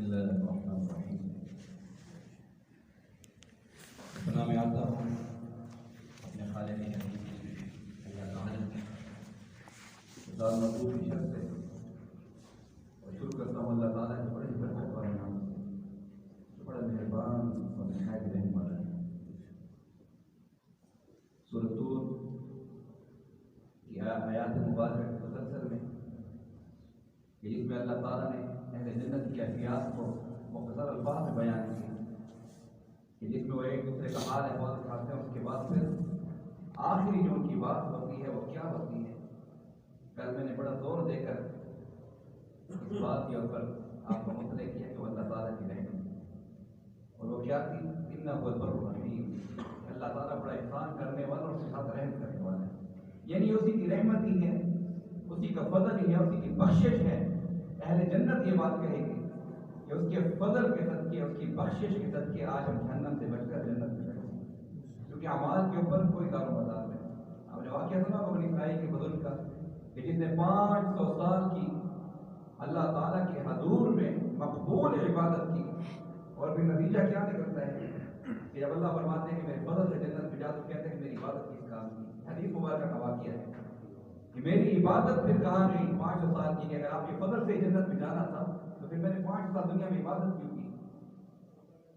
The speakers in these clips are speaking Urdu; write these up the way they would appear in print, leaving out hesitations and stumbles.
الله الرحمن الرحيم. بنا میں آتا ہوں اپنے خالق حکیم اللہ تعالی خدا مقبول کی شرط ہے اور شروع کرتا ہوں اللہ تعالیٰ کے بڑے برکت والے نام سے جو بڑا مہربان اور نہایت رحم والا ہے۔ سورۃ طور کی آیات مبارکہ کے تسلسل میں کہ جس میں اللہ تعالیٰ نے اہل جنت کی کیفیات کو مختصر الفاظ میں بیان کی کہ جس میں وہ ایک دوسرے کا حال احوال دکھاتے ہیں، اس کے بعد پھر آخری جو ان کی بات ہوتی ہے وہ کیا ہوتی ہے۔ کل میں نے بڑا زور دے کر اس بات کے اوپر آپ کو مطلع کیا کہ وہ اللہ تعالیٰ کی رحمت، اور وہ کیا تھی، انہ البر الرحیم، اللہ تعالیٰ بڑا احسان کرنے والا اور اس کے ساتھ رحم کرنے والا ہے، یعنی اسی کی رحمت ہی ہے، اسی کا فضل ہی ہے، اسی کی بخشش ہے۔ اہل جنت یہ بات کہے گی کہ اس کے فضل کے صدقے، اس کی بخشش کے صدقے آج ہم جہنم سے بچ کر جنت میں بیٹھے ہیں، کیونکہ اعمال کے اوپر کوئی دار و مدار نہیں۔ آپ نے واقعہ سنا بنی اسرائیل کے بزرگ کا کہ جس نے 500 سال کی اللہ تعالیٰ کے حضور میں مقبول عبادت کی، اور پھر نتیجہ کیا نکلتا ہے کہ جب اللہ فرماتے ہیں کہ میرے فضل سے جنت میں جا، تو کہتے ہیں کہ میری عبادت کس کام کی۔ حدیث مبارکہ کا واقعہ ہے کہ میری عبادت پھر کہاں گئی 500 سال کی، کہ اگر آپ کے فضل سے جنت میں جانا تھا تو پھر میں نے 500 سال دنیا میں عبادت کیوں کی۔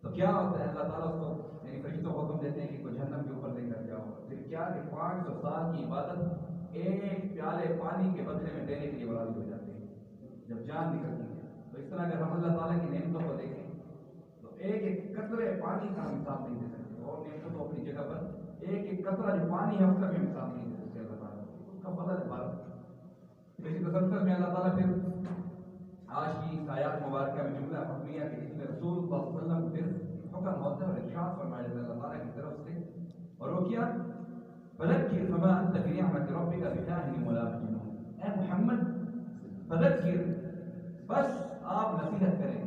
تو کیا ہوتا ہے، اللہ تعالیٰ اس کو یعنی فرشتوں کو حکم دیتے ہیں کہ کوئی جہنم کے اوپر لے کر جاؤ، پھر کیا کہ 500 سال کی عبادت ایک پیالے پانی کے بدلے میں دینے کے لیے برابر ہو جاتی ہے جب جان نکلتی ہے۔ تو اس طرح اگر ہم اللہ تعالیٰ کی نعمتوں کو دیکھیں تو ایک ایک قطرے پانی کا ہم حساب نہیں دے سکتے، اور نعمتوں کو اپنی جگہ پر ایک ایک قطرہ جو پانی ہے اس کا بھی حساب نہیں دے سکتے اللہ تعالیٰ، اس کا فضل ہے بھر۔ اسی تسلسل میں اللہ تعالیٰ پھر آج کی آیات مبارکہ میں جملہ حکمیہ کہ جس میں رسول اللہ صلی اللہ علیہ وسلم پھر حکم ہوتا ہے اور ارشاد فرمایا جاتا ہے اللہ تعالیٰ کی طرف سے، اور وہ کیا، فذکر فما انت بنعمت ربک بکاہن ولا مجنون، اے محمد فذکر، بس آپ نصیحت کریں،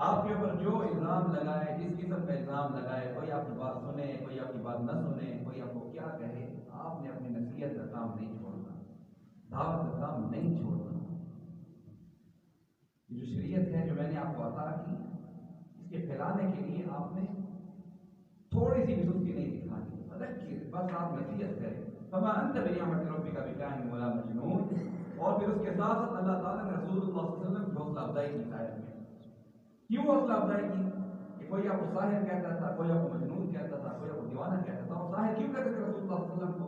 آپ کے اوپر جو الزام لگائے، جس قسم کا الزام لگائے، کوئی آپ کی بات سنے، کوئی آپ کی بات نہ سنے، کوئی آپ کو کیا کہے، آپ نے اپنی نصیحت کا کام نہیں چھوڑنا، دعوت کا کام نہیں چھوڑنا۔ یہ جو شریعت ہے جو میں نے آپ کو عطا کی، اس کے پھیلانے کے لیے آپ نے تھوڑی سی بھی سستی نہیں دکھانی، فذکر، بس آپ نصیحت کریں، فما انت بنعمت ربک بکاہن ولا مجنون۔ اور پھر اس کے ساتھ ساتھ اللہ تعالیٰ نے رسول اللہ صلی اللہ علیہ وسلم کی حوصلہ افزائی کی آیت میں۔ کیوں حوصلہ افزائی کی کہ کوئی آپ کو ساحر کہتا تھا، کوئی آپ کو مجنون کہتا تھا، کوئی آپ کو دیوانہ کہتا تھا، اور ساحر کیوں کہتے تھے رسول اللہ صلی اللہ علیہ وسلم کو؟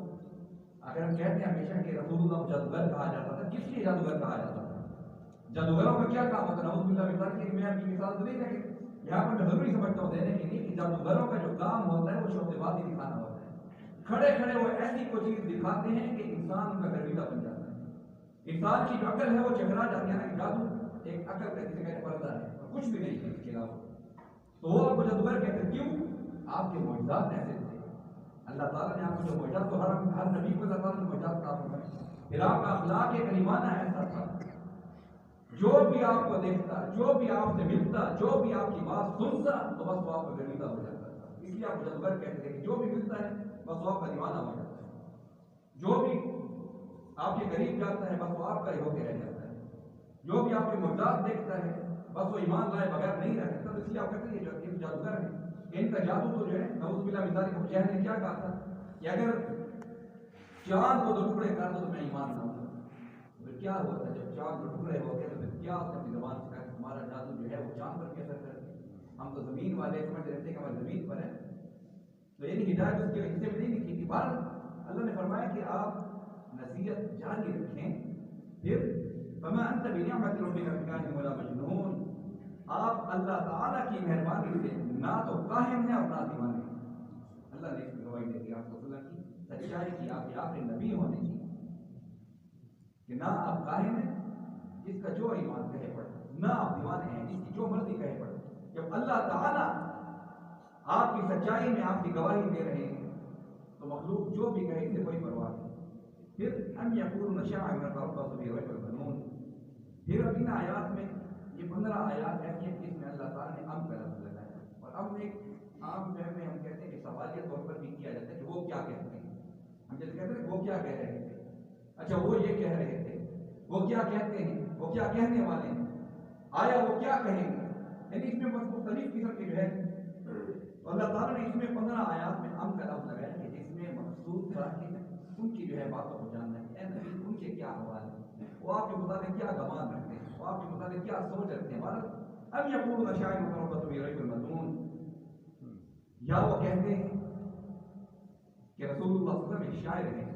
اگر ہم کہتے ہیں ہمیشہ کہ رسول اللہ کو جادوگر کہا جاتا تھا، کس لیے جادوگر کہا جاتا تھا؟ جادوگروں کا کیا کام ہوتا ہے؟ نعوذ باللہ من ذالک، میں آپ کی مثال تو نہیں ہے، یہاں پر میں ضروری سمجھتا ہوں دینے کے لیے کہ جادوگروں کا جو کام ہوتا ہے وہ شوق بازی دکھانا ہوتا ہے۔ کھڑے کھڑے وہ ایسی کوئی چیز دکھاتے ہیں کہ انسان ان کا گرویدہ بن جاتا ہے، انسان کی جو عقل ہے وہ چکرا جاتی ہے نا، کہ جادو ایک عقل کا جسے کہتے پردہ ہے اور کچھ بھی نہیں ہے اس کے علاوہ، تو وہ آپ کو جادوگر کہتے ہیں۔ کیوں؟ آپ کے معجزات ایسے تھے، اللہ تعالیٰ نے آپ کو جو معجزات، تو ہر نبی کو اللہ تعالیٰ نے معجزات عطا فرمائے، پھر آپ کا اخلاق کریمانہ ایسا تھا، جو بھی آپ کو دیکھتا، جو بھی آپ سے ملتا، جو بھی آپ کی بات سنتا، تو بس وہ آپ کا گرویدہ ہو جاتا تھا۔ اس لیے آپ کو جادوگر کہتے ہیں کہ جو بھی ملتا ہے بس وہ آپ کا دیوانہ ہو جاتا ہے، جو بھی آپ کے قریب جاتا ہے بس وہ آپ کا ہی ہو کے رہ جاتا ہے، جو بھی آپ کے معجزات دیکھتا ہے بس وہ ایمان لائے بغیر نہیں رہ سکتا۔ تو اس لیے آپ کہتے ہیں یہ جادوگر ہیں، ان کا جادو تو جو ہے نعوذ باللہ من ذالک، ابو جہل نے کیا کہا تھا کہ اگر چاند کو 2 ٹکڑے کر دو تو میں ایمان لاؤں گا۔ پھر کیا ہوا تھا جب چاند 2 ٹکڑے ہو گئے تو پھر کیا اس نے اپنی زبان سے کہا کہ ہمارا جادو جو ہے وہ چاند پر کیسا کرتے، ہم تو زمین والے سمجھ رہتے ہیں کہ ہماری زمین پر ہے، تو یعنی ہدایت اس کے حصے میں نہیں لکھی تھی۔ بہر اللہ نے فرمایا کہ آپ نصیحت جاری رکھیں، پھر فما انت بنعمت ربک بکاہن ولا مجنون، آپ اللہ تعالیٰ کی مہربانی سے نہ تو کاہن ہیں اور نہ دیوانے ہیں۔ اللہ نے اس کی گواہی دے دی آپ کو اللہ کی سچائی کی، آپ کے آخری نبی ہونے کی، کہ نہ آپ کاہن ہیں جس کا جو ایمان کہے پڑے، نہ آپ دیوانے ہیں جس کی جو مرضی کہے پڑے۔ جب اللہ تعالیٰ آپ کی سچائی میں آپ کی گواہی دے رہے ہیں تو مخلوق جو بھی کہے اسے کوئی پرواہ نہیں۔ پھر ام یقولون شاعر نتربص به ريب المنون، پھر اب ان آیات میں یہ 15 آیات ایسی ہیں جس میں اللہ تعالیٰ نے ام کا لفظ لگایا، اور ام ایک عام فہم میں ہم کہتے ہیں کہ سوالیہ طور پر بھی کیا جاتا ہے کہ وہ کیا کہتے ہیں، ہم جیسے کہتے ہیں کہ وہ کیا کہہ رہے تھے، اچھا وہ یہ کہہ رہے تھے، وہ کیا کہتے ہیں، وہ کیا کہنے والے ہیں۔ آیا وہ کیا کہیں گے؟ یعنی اس میں بس مختلف قسم کے جو ہے اللہ تعالیٰ نے اس میں 15 آیات میں کا لفظ لگایا کہ جس میں مقصود تھا کہ ان کی جو ہے باتوں کو جاننا ہے، اے نبی ان کے کیا حوال ہیں، وہ آپ کے متعلق کیا گمان رکھتے ہیں، وہ آپ کے متعلق کیا سوچ رکھتے ہیں، اب یقولون شاعر متربص بریب المنون، یا وہ کہتے ہیں کہ رسول اللہ صلی اللہ علیہ وسلم ایک شاعر ہیں،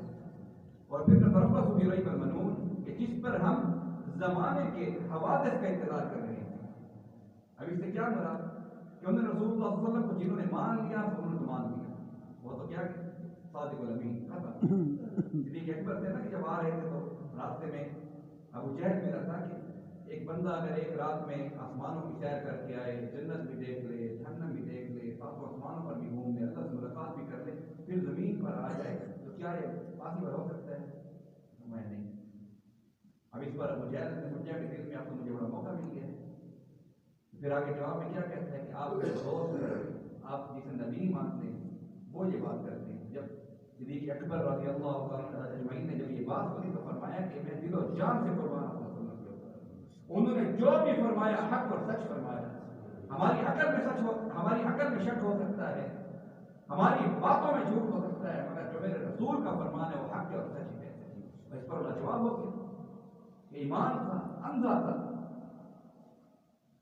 اور پھر نتربص بریب المنون کہ جس پر ہم زمانے کے حوادث کا انتظار کر رہے ہیں۔ اب اس سے کیا مراد کہ انہوں نے رسول اللہ صلی اللہ علیہ وسلم کو جنہوں نے مان لیا تو انہوں نے تو مان لیا، وہ تو کیا صادق الامین ختم۔ صدیق اکبر تھے نا کہ جب آ رہے تھے تو راستے میں ابو جہل میرا تھا کہ ایک بندہ اگر ایک رات میں آسمانوں کی سیر کر کے آئے، جنت بھی دیکھ لے، جہنم بھی دیکھ لے، ساتوں آسمانوں پر بھی گھوم لے، اللہ سے ملاقات بھی کر لے، پھر زمین پر آ جائے تو کیا یہ پاسبل ہو سکتا ہے؟ میں نہیں۔ اب اس پر ابو جہل نے سوچا کہ دل میں آپ کو مجھے بڑا موقع مل گیا ہے، پھر آگے جواب میں کیا کہتا ہے کہ آپ کے دوست آپ جسے نبی مانتے ہیں وہ یہ بات کرتے ہیں۔ جب صدیق اکبر رضی اللہ تعالیٰ اجمعین نے جب یہ بات سنی تو فرمایا کہ میں دل و جان سے قربان ہوں، انہوں نے جو بھی فرمایا حق اور سچ فرمایا۔ ہماری عقل میں شک ہو سکتا ہے، ہماری باتوں میں جھوٹ ہو سکتا ہے، مگر جو میرے رسول کا فرمان ہے وہ حق ہے اور سچ ہے۔ اس پر اللہ جواب ہو گیا کہ ایمان تھا، اندھا تھا۔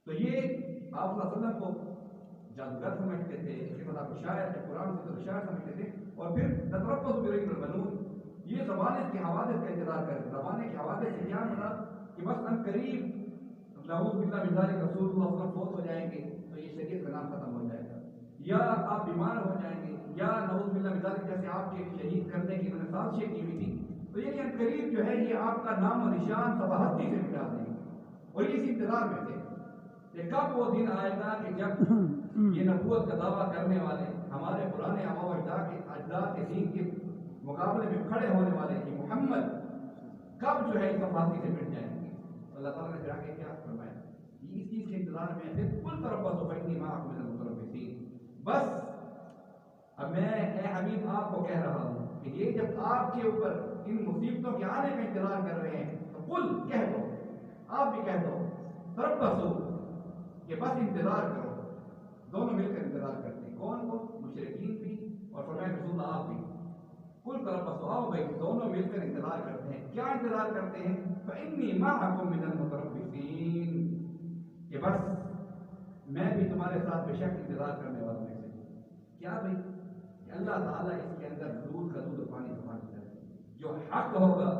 تو یہ آپ صلی اللہ علیہ وسلم کو جادوگر سمجھتے تھے، اس کے بعد آپ کو شاعر ہے، قرآن سے تو شاعر سمجھتے تھے، اور پھر نتربص بریب المنون، یہ زمانے کے حوادث کا انتظار کرتے۔ زمانے کے حوادث سے کیا مطلب کہ بس ان قریب نعوذ باللہ من ذالک رسول اللہ صلی اللہ علیہ وسلم فوت ہو جائیں گے تو یہ شریعت کا نام ختم ہو جائے گا، یا آپ بیمار ہو جائیں گے، یا نعوذ باللہ من ذالک جیسے آپ کے شہید کرنے کی انہوں نے سازشیں کی ہوئی تھی، تو یہ ان قریب جو ہے یہ آپ کا نام و نشان صباحتی سے مٹا دیں گے۔ اور یہ اس انتظار میں تھے کہ کب وہ دن آئے گا کہ جب یہ نبوت کا دعویٰ کرنے والے ہمارے پرانے آباء و اجداد کے دین کے مقابلے میں کھڑے ہونے والے کہ محمد کب جو ہے اس صباحتی سے مٹ جائیں گے۔ اللہ تعالیٰ نے جا کے کیا فرمایا، اس چیز کے انتظار میں بالکل تربصوا فإنی معکم من المتربصین۔ بس اب میں اے حبیب آپ کو کہہ رہا ہوں کہ یہ جب آپ کے اوپر ان مصیبتوں کے آنے کا انتظار کر رہے ہیں تو قل کہہ دو، آپ بھی کہہ دو تربصوا کہ بس انتظار کرو۔ دونوں مل کر انتظار کرتے ہیں، کون کو؟ مشرکین بھی اور فرمایا رسول اللہ آپ بھی۔ قل تربصوا، آؤ بھائی دونوں مل کر انتظار کرتے ہیں۔ کیا انتظار کرتے ہیں؟ فإنی معکم من المتربصین، کہ بس میں بھی تمہارے ساتھ بے شک انتظار کرنے والوں میں سے ہوں۔ کیا بھائی کہ اللہ تعالیٰ اس کے اندر دودھ کا دودھ اور پانی کا پانی کرے، جو حق ہوگا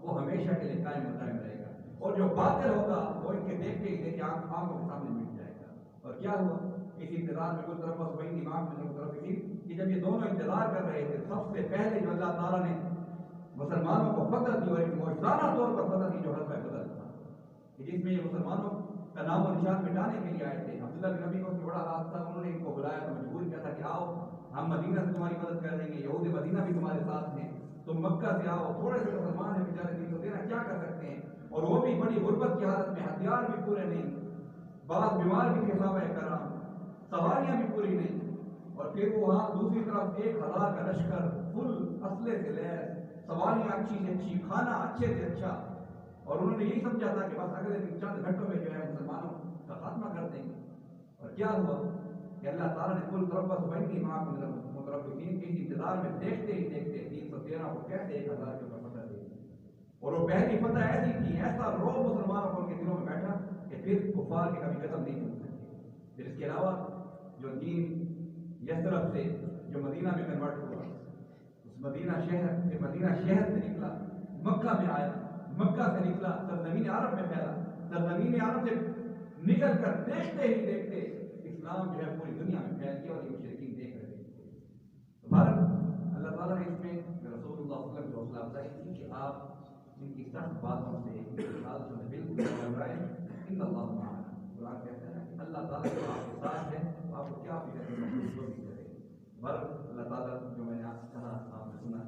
وہ ہمیشہ کے لیے قائم و دائم رہے گا، اور جو باطل ہوگا وہ ان کے دیکھتے ہی دیکھتے آنکھوں کے سامنے مٹ جائے گا۔ اور کیا ہوا اس انتظار میں کل طرف فإنی معکم من المتربصین کہ جب یہ دونوں انتظار کر رہے تھے، سب سے پہلے جو اللہ تعالیٰ نے مسلمانوں کو فتح دی اور ایک معجزانہ طور پر فتح دی جو غزوہ بدر تھا، کہ جس میں یہ مسلمانوں کا نام و نشان مٹانے کے لیے آئے تھے۔ عبداللہ بن نبی کو اس میں بڑا ہاتھ تھا، انہوں نے ان کو بلایا تو مجبور کیا تھا کہ آؤ ہم مدینہ سے تمہاری مدد کر دیں گے، یہود مدینہ بھی تمہارے ساتھ ہیں، تم مکہ سے آؤ، تھوڑے سے مسلمان ہیں بیچارے دین کو دینا کیا کر سکتے ہیں، اور وہ بھی بڑی غربت کی حالت میں، ہتھیار بھی پورے نہیں، بعض بیمار بھی تھے صحابہ کرام، سواریاں بھی پوری نہیں، اور پھر وہاں دوسری طرف 1000 کا لشکر فل اسلحے سے لیس، سواریاں اچھی سے اچھی، کھانا اچھے سے اچھا، اور انہوں نے یہی سمجھا تھا کہ بس اگلے دن چند گھنٹوں میں جو ہے مسلمانوں کا خاتمہ کر دیں گے۔ اور کیا ہوا کہ اللہ تعالیٰ نے کل تربصوا فإنی معکم من المتربصین کے انتظار میں دیکھتے ہی دیکھتے 313 کو کہتے 1000 کے اوپر فتح دے دی، اور وہ پہلی فتح ایسی تھی، ایسا روب مسلمانوں کو ان کے دلوں میں بیٹھا کہ پھر کفار کے کبھی قدم نہیں چل سکتے۔ پھر اس کے علاوہ جو دین یثرب سے جو مدینہ میں کنورٹ ہوا، اس مدینہ شہر سے نکلا، مکہ میں آیا، مکہ سے نکلا سرزمین عرب میں پھیلا، سرزمین عرب سے نکل کر دیکھتے ہی دیکھتے اسلام جو ہے پوری دنیا میں پھیل گیا، اور یہ مشرکین دیکھ رہے تھے۔ تو بھارت اللہ تعالیٰ نے اس میں رسول اللہ صلی اللہ علیہ وسلم کو حوصلہ افزائی کی کہ آپ ان کی سخت باتوں سے حالتوں سے بالکل گھبرائیں، ان اللہ معنا، قرآن کہتا ہے کہ اللہ تعالیٰ جو آپ کے ساتھ ہے تو آپ کو کیا فکر ہے، جو بھی کرے۔ بھارت اللہ تعالیٰ جو میں نے آپ کہا آپ نے سنا